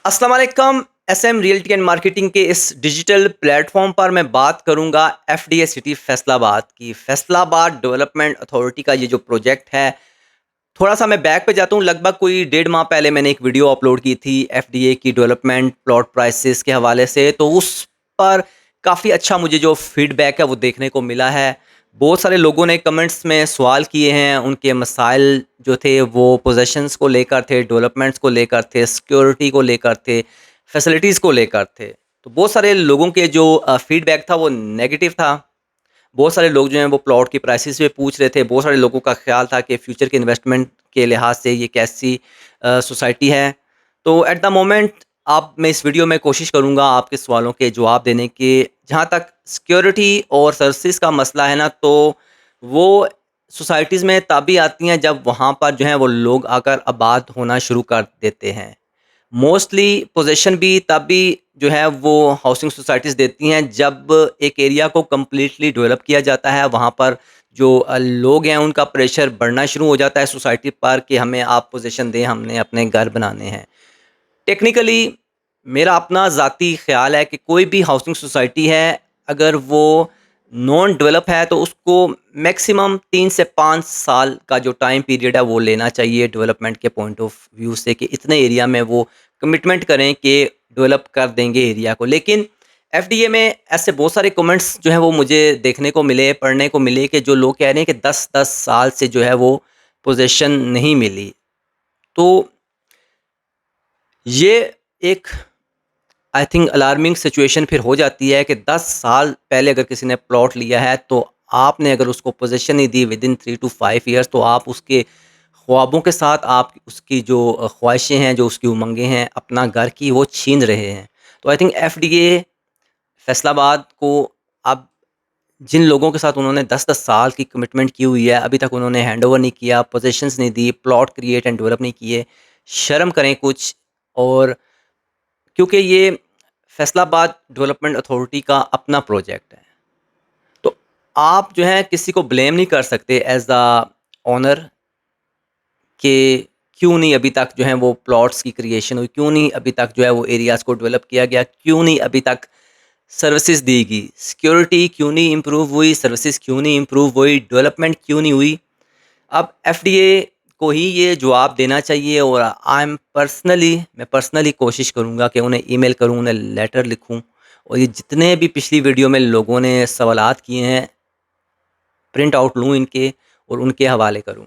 अस्सलाम वालेकुम। SM realty and marketing के इस डिजिटल प्लेटफॉर्म पर मैं बात करूंगा एफडीए सिटी फैसलाबाद की। फैसलाबाद डेवलपमेंट अथॉरिटी का ये जो प्रोजेक्ट है, थोड़ा सा मैं बैक पे जाता हूँ। लगभग कोई 1.5 माह पहले मैंने एक वीडियो अपलोड की थी एफडीए की डेवलपमेंट प्लॉट प्राइसेस के हवाले से। तो उस पर काफ़ी अच्छा मुझे जो फीडबैक है वो देखने को मिला है। बहुत सारे लोगों ने कमेंट्स में सवाल किए हैं, उनके मसाइल जो थे वो पोजेशंस को लेकर थे, डेवलपमेंट्स को लेकर थे, सिक्योरिटी को लेकर थे, फैसिलिटीज़ को लेकर थे। तो बहुत सारे लोगों के जो फीडबैक था वो नेगेटिव था। बहुत सारे लोग जो हैं वो प्लॉट की प्राइसेस पे पूछ रहे थे। बहुत सारे लोगों का ख़्याल था कि फ्यूचर के इन्वेस्टमेंट के लिहाज से ये कैसी सोसाइटी है। तो एट द मोमेंट आप मैं इस वीडियो में कोशिश करूँगा आपके सवालों के जवाब देने के। जहाँ तक सिक्योरिटी और सर्विसेज़ का मसला है ना, तो वो सोसाइटीज़ में तभी आती हैं जब वहाँ पर जो है वो लोग आकर आबाद होना शुरू कर देते हैं। मोस्टली पोजीशन भी तभी जो है वो हाउसिंग सोसाइटीज़ देती हैं जब एक एरिया को कम्प्लीटली डेवलप किया जाता है। वहाँ पर जो लोग हैं उनका प्रेशर बढ़ना शुरू हो जाता है सोसाइटी पर कि हमें आप पोजीशन दें, हमने अपने घर बनाने हैं। टेक्निकली मेरा अपना ज़ाती ख़्याल है कि कोई भी हाउसिंग सोसाइटी है, अगर वो नॉन डेवलप है तो उसको मैक्सिमम 3 से 5 साल का जो टाइम पीरियड है वो लेना चाहिए डेवलपमेंट के पॉइंट ऑफ व्यू से, कि इतने एरिया में वो कमिटमेंट करें कि डेवलप कर देंगे एरिया को। लेकिन एफडीए में ऐसे बहुत सारे कमेंट्स जो हैं वो मुझे देखने को मिले, पढ़ने को मिले, कि जो लोग कह रहे हैं कि 10-10 साल से जो है वो पोजीशन नहीं मिली। तो ये एक आई थिंक अलार्मिंग सिचुएशन फिर हो जाती है कि 10 साल पहले अगर किसी ने प्लॉट लिया है, तो आपने अगर उसको पोजीशन नहीं दी विदिन 3 टू 5 ईयर्स, तो आप उसके ख्वाबों के साथ आप उसकी जो ख्वाहिशें हैं, जो उसकी उमंगें हैं अपना घर की, वो छीन रहे हैं। तो आई थिंक एफडीए फैसलाबाद को अब जिन लोगों के साथ उन्होंने 10-10 साल की कमिटमेंट की हुई है, अभी तक उन्होंने हैंडओवर नहीं किया, पोजीशंस नहीं दी, प्लॉट क्रिएट एंड डेवलप नहीं किए, शर्म करें कुछ। और क्योंकि ये फैसलाबाद डेवलपमेंट अथॉरिटी का अपना प्रोजेक्ट है, तो आप जो है किसी को ब्लेम नहीं कर सकते एज द ओनर कि क्यों नहीं अभी तक जो है वो प्लॉट्स की क्रिएशन हुई, क्यों नहीं अभी तक जो है वो एरियाज़ को डेवलप किया गया, क्यों नहीं अभी तक सर्विसेज दी गई, सिक्योरिटी क्यों नहीं इम्प्रूव हुई, सर्विसेज क्यों नहीं इम्प्रूव हुई, डेवलपमेंट क्यों नहीं हुई। अब एफडीए को ही ये जवाब देना चाहिए। और मैं पर्सनली कोशिश करूँगा कि उन्हें ईमेल करूँ, उन्हें लेटर लिखूँ, और ये जितने भी पिछली वीडियो में लोगों ने सवालात किए हैं, प्रिंट आउट लूँ इनके और उनके हवाले करूँ।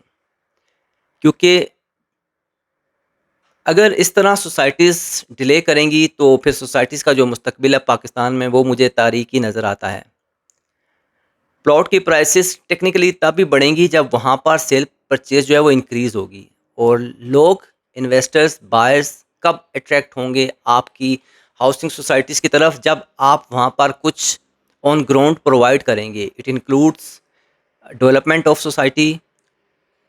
क्योंकि अगर इस तरह सोसाइटीज़ डिले करेंगी तो फिर सोसाइटीज़ का जो मुस्तकबिल है पाकिस्तान में, वो मुझे तारीकी नज़र आता है। प्लॉट की प्राइसेस टेक्निकली तभी बढ़ेंगी जब वहाँ पर सेल परचेज़ जो है वो इंक्रीज़ होगी। और लोग, इन्वेस्टर्स, बायर्स कब अट्रैक्ट होंगे आपकी हाउसिंग सोसाइटीज़ की तरफ, जब आप वहाँ पर कुछ ऑन ग्राउंड प्रोवाइड करेंगे। It includes development of society,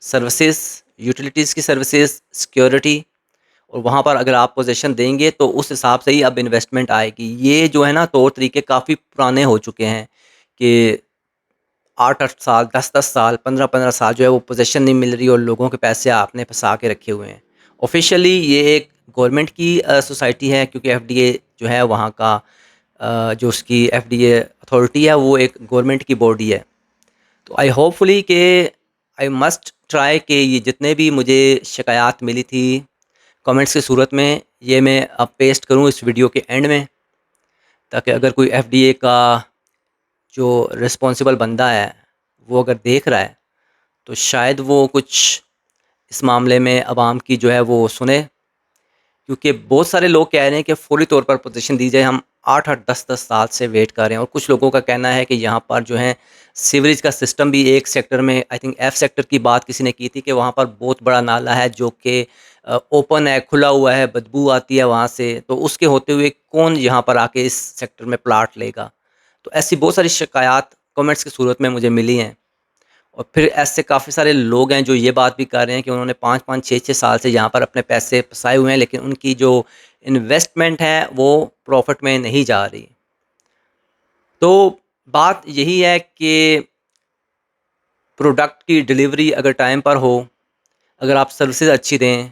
services, utilities की सर्विसेज, सिक्योरिटी। और वहाँ पर अगर आप पोजीशन देंगे तो उस हिसाब से ही अब इन्वेस्टमेंट आएगी। ये जो है ना तौर तरीके काफ़ी पुराने हो चुके हैं कि 8-8 साल, 10-10 साल, 15-15 साल जो है वो पोजीशन नहीं मिल रही और लोगों के पैसे आपने फँसा के रखे हुए हैं। ऑफ़िशियली ये एक गवर्नमेंट की सोसाइटी है, क्योंकि एफडीए जो है वहाँ का जो उसकी एफडीए अथॉरिटी है वो एक गवर्नमेंट की बॉडी है। तो आई मस्ट ट्राई कि ये जितने भी मुझे शिकायत मिली थी कमेंट्स की सूरत में, ये मैं अब पेस्ट करूँ इस वीडियो के एंड में, ताकि अगर कोई एफडीए का जो रिस्पॉन्सिबल बंदा है वो अगर देख रहा है, तो शायद वो कुछ इस मामले में आवाम की जो है वो सुने। क्योंकि बहुत सारे लोग कह रहे हैं कि फ़ौरी तौर पर पोजीशन दी जाए। हम 8-8 10-10 साल से वेट कर रहे हैं। और कुछ लोगों का कहना है कि यहाँ पर जो है सीवरेज का सिस्टम भी एक सेक्टर में, आई थिंक एफ सेक्टर की बात किसी ने की थी, कि वहाँ पर बहुत बड़ा नाला है जो कि ओपन है, खुला हुआ है, बदबू आती है वहाँ से। तो उसके होते हुए कौन यहाँ पर आके इस सेक्टर में प्लाट लेगा। तो ऐसी बहुत सारी शिकायत कमेंट्स की सूरत में मुझे मिली हैं। और फिर ऐसे काफ़ी सारे लोग हैं जो ये बात भी कर रहे हैं कि उन्होंने 5-5 6-6 साल से यहाँ पर अपने पैसे फँसाए हुए हैं, लेकिन उनकी जो इन्वेस्टमेंट है वो प्रॉफिट में नहीं जा रही। तो बात यही है कि प्रोडक्ट की डिलीवरी अगर टाइम पर हो, अगर आप सर्विसेज अच्छी दें,